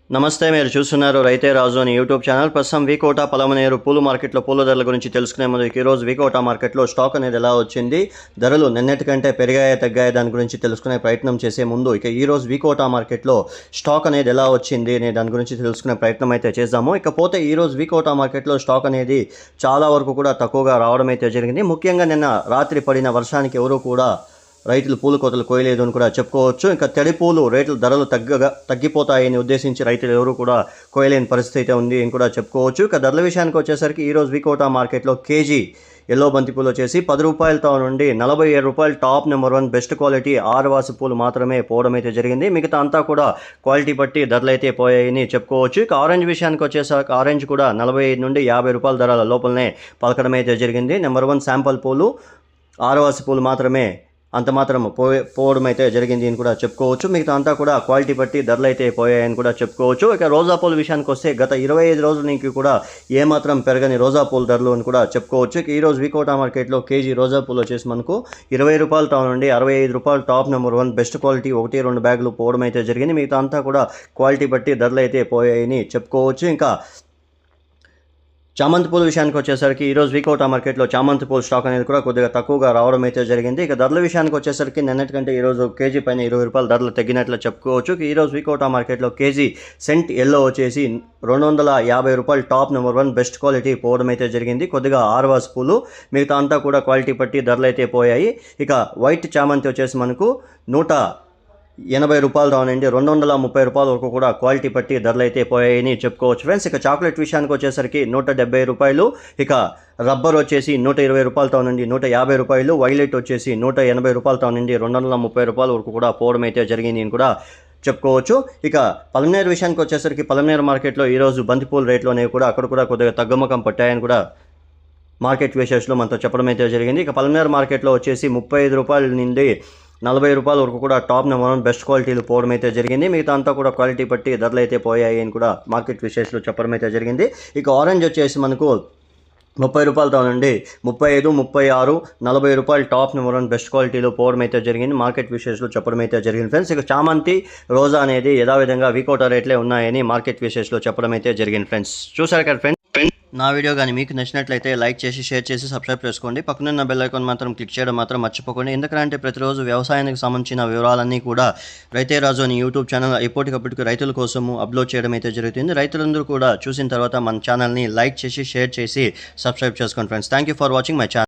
నమస్తే, మీరు చూస్తున్నారు రైతే రాజు అని యూట్యూబ్ ఛానల్. ప్రస్తుతం వికోట పలమనేరు పూల మార్కెట్లో పూల ధరల గురించి తెలుసుకునే ముందు ఈరోజు వికోట మార్కెట్లో స్టాక్ అనేది ఎలా వచ్చింది, ధరలు నిన్నటి కంటే పెరిగాయా తగ్గాయా దాని గురించి తెలుసుకునే ప్రయత్నం చేసే ముందు ఈరోజు వికోట మార్కెట్లో స్టాక్ అనేది ఎలా వచ్చింది అనే దాని గురించి తెలుసుకునే ప్రయత్నం అయితే చేద్దాము. ఇకపోతే ఈరోజు వికోట మార్కెట్లో స్టాక్ అనేది చాలా వరకు కూడా తక్కువగా రావడం అయితే జరిగింది. ముఖ్యంగా నిన్న రాత్రి పడిన వర్షానికి ఎవరు కూడా రైతులు పూల కోతలు కోయలేదు అని కూడా చెప్పుకోవచ్చు. ఇంకా తడి పూలు రేట్లు ధరలు తగ్గిపోతాయని ఉద్దేశించి రైతులు ఎవరు కూడా కోయలేని పరిస్థితి అయితే ఉంది అని కూడా చెప్పుకోవచ్చు. ఇక ధరల విషయానికి వచ్చేసరికి ఈరోజు వికోట మార్కెట్లో కేజీ ఎల్లో బంతిపూలు వచ్చేసి 10 రూపాయలతో నుండి 47 రూపాయలు టాప్ నెంబర్ 1 బెస్ట్ క్వాలిటీ ఆరువాసి పూలు మాత్రమే పోవడం అయితే జరిగింది. మిగతా అంతా కూడా క్వాలిటీ బట్టి ధరలు అయితే పోయాయని చెప్పుకోవచ్చు. ఇక ఆరెంజ్ విషయానికి వచ్చేసరికి ఆరెంజ్ కూడా 45 నుండి 50 రూపాయల ధరల లోపలనే పలకడం అయితే జరిగింది. నెంబర్ 1 శాంపుల్ పూలు ఆరువాసి పూలు మాత్రమే అంత మాత్రం పోవడం అయితే జరిగింది అని కూడా చెప్పుకోవచ్చు. మిగతా అంతా కూడా క్వాలిటీ బట్టి ధరలు అయితే పోయాయని కూడా చెప్పుకోవచ్చు. ఇక రోజా పూల విషయానికి వస్తే గత 25 రోజుల నుంచి కూడా ఏమాత్రం పెరగని రోజా పూల ధరలు అని కూడా చెప్పుకోవచ్చు. ఇక ఈరోజు వికోట మార్కెట్లో కేజీ రోజా పూలు వచ్చేసి మనకు 20 రూపాయల టాప్ నుండి 65 రూపాయలు టాప్ నెంబర్ 1 బెస్ట్ క్వాలిటీ 1-2 బ్యాగులు పోవడం అయితే జరిగింది. మిగతా అంతా కూడా క్వాలిటీ బట్టి ధరలు అయితే పోయాయని చెప్పుకోవచ్చు. ఇంకా చామంతి పూల విషయానికి వచ్చేసరికి ఈరోజు వికోట మార్కెట్లో చామంతి పూల స్టాక్ అనేది కూడా కొద్దిగా తక్కువగా రావడం అయితే జరిగింది. ఇక ధరల విషయానికి వచ్చేసరికి నిన్నటికంటే ఈరోజు కేజీ పైన 20 రూపాయల ధరలు తగ్గినట్లు చెప్పుకోవచ్చు. ఈరోజు వికోట మార్కెట్లో కేజీ సెంట్ ఎల్లో వచ్చేసి 250 రూపాయలు టాప్ నెంబర్ 1 బెస్ట్ క్వాలిటీ పోవడం అయితే జరిగింది. కొద్దిగా ఆర్వాస్ పూలు మిగతా అంతా కూడా క్వాలిటీ పట్టి ధరలు అయితే పోయాయి. ఇక వైట్ చామంతి వచ్చేసి మనకు 180 రూపాయలు రావనండి 230 రూపాయల వరకు కూడా క్వాలిటీ పట్టి ధరలు అయితే పోయాయని చెప్పుకోవచ్చు ఫ్రెండ్స్. ఇక చాక్లెట్ విషయానికి వచ్చేసరికి 170 రూపాయలు, ఇక రబ్బర్ వచ్చేసి 120 రూపాయలతో నుండి 150 రూపాయలు, వైలెట్ వచ్చేసి 180 రూపాయలతో నుండి 230 రూపాయల వరకు కూడా పోవడం అయితే జరిగింది అని కూడా చెప్పుకోవచ్చు. ఇక పలమనేరు విషయానికి వచ్చేసరికి పలమనేరు మార్కెట్లో ఈరోజు బంతిపూల రేట్లు అనేవి కూడా అక్కడ కూడా కొద్దిగా తగ్గుముఖం పట్టాయని కూడా మార్కెట్ విశేషాలు మనతో చెప్పడం అయితే జరిగింది. ఇక పలమనేరు మార్కెట్లో వచ్చేసి 35 రూపాయల నుండి 40 రూపాయల వరకు కూడా టాప్ నెంబర్ 1 బెస్ట్ క్వాలిటీలు పోవడం అయితే జరిగింది. మిగతా అంతా కూడా క్వాలిటీ పట్టి ధరలు అయితే పోయాయి అని కూడా మార్కెట్ విశేషాలు చెప్పడం అయితే జరిగింది. ఇక ఆరెంజ్ వచ్చేసి మనకు 30 రూపాయలతో నుండి 35, 36, 40 రూపాయలు టాప్ నెంబర్ 1 బెస్ట్ క్వాలిటీలో పోవడం అయితే జరిగింది. మార్కెట్ విశేషాలు చెప్పడం అయితే జరిగింది ఫ్రెండ్స్. ఇక చామంతి రోజా అనేది యథావిధంగా వికోట రేట్లే ఉన్నాయని మార్కెట్ విశేషాలు చెప్పడం అయితే జరిగింది ఫ్రెండ్స్. చూసారు కదా ఫ్రెండ్స్, నా వీడియో కానీ మీకు నచ్చినట్లయితే లైక్ చేసి షేర్ చేసి సబ్స్క్రైబ్ చేసుకోండి. పక్కనున్న బెల్ ఐకాన్ మాత్రం క్లిక్ చేయడం మాత్రం మర్చిపోకండి. ఎందుకంటే ప్రతిరోజు వ్యవసాయానికి సంబంధించిన వివరాలన్నీ కూడా రైతే రాజు అని యూట్యూబ్ ఛానల్ ఎప్పటికప్పటికి రైతుల కోసము అప్లోడ్ చేయడం అయితే జరుగుతుంది. రైతులందరూ కూడా చూసిన తర్వాత మన ఛానల్ని లైక్ చేసి షేర్ చేసి సబ్స్క్రైబ్ చేసుకోండి friends. Thank you for watching my channel.